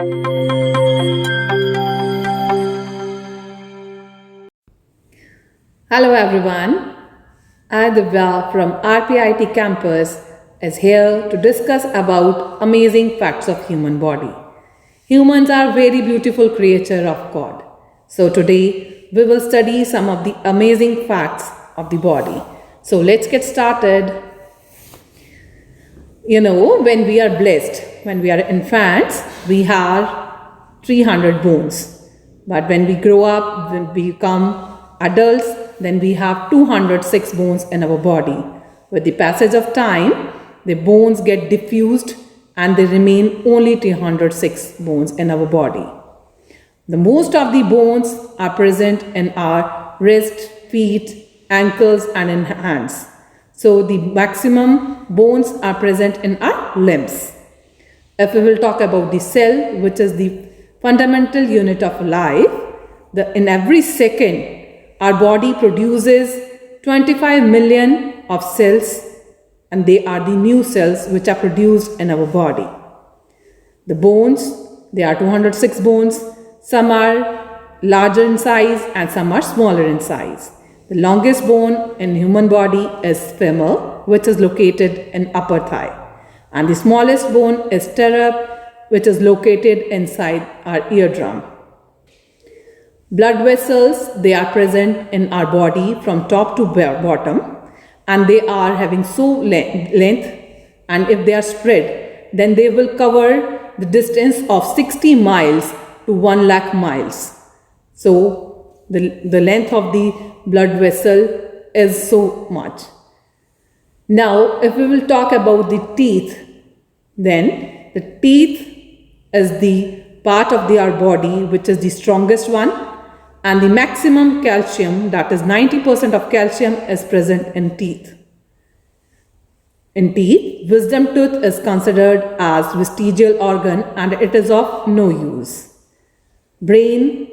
Hello everyone, I Divya from RPIIT campus is here to discuss about amazing facts of human body. Humans are very beautiful creature of God. So today we will study some of the amazing facts of the body. So let's get started. When we are blessed, when we are infants, we have 300 bones. But when we grow up, when we become adults, then we have 206 bones in our body. With the passage of time, the bones get diffused and they remain only 306 bones in our body. The most of the bones are present in our wrist, feet, ankles and in hands. So the maximum bones are present in our limbs. If we will talk about the cell, which is the fundamental unit of life, in every second, our body produces 25 million of cells, and they are the new cells which are produced in our body. The bones, there are 206 bones. Some are larger in size and some are smaller in size. The longest bone in human body is femur, which is located in upper thigh. And the smallest bone is stirrup, which is located inside our eardrum. Blood vessels, they are present in our body from top to bottom, and they are having length, and if they are spread, then they will cover the distance of 60 miles to 1 lakh miles. So the length of the blood vessel is so much. Now if we will talk about the teeth, then the teeth is the part of our body which is the strongest one. And the maximum calcium, that is 90% of calcium, is present in teeth. In teeth, wisdom tooth is considered as vestigial organ and it is of no use. Brain,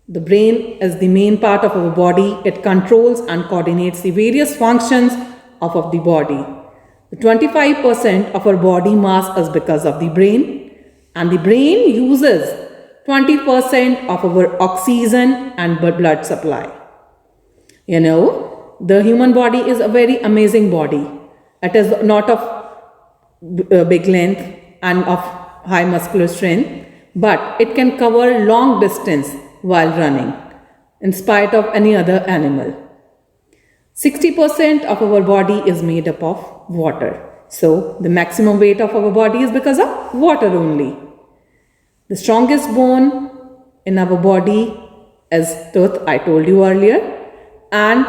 the brain is the main part of our body. It controls and coordinates the various functions of the body. The 25% of our body mass is because of the brain, and the brain uses 20% of our oxygen and blood supply. The human body is a very amazing body. It is not of big length and of high muscular strength, but it can cover long distance while running, in spite of any other animal. 60% of our body is made up of water. So the maximum weight of our body is because of water only. The strongest bone in our body is tooth, I told you earlier, and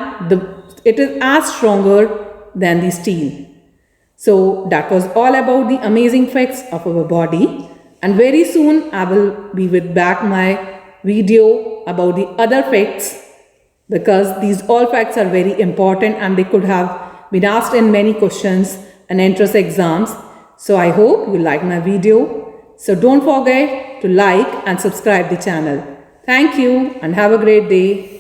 it is as stronger than the steel. So that was all about the amazing facts of our body, and very soon I will be back my video about the other facts, because these all facts are very important and they could have been asked in many questions and entrance exams. So I hope you like my video. So don't forget to like and subscribe the channel. Thank you and have a great day.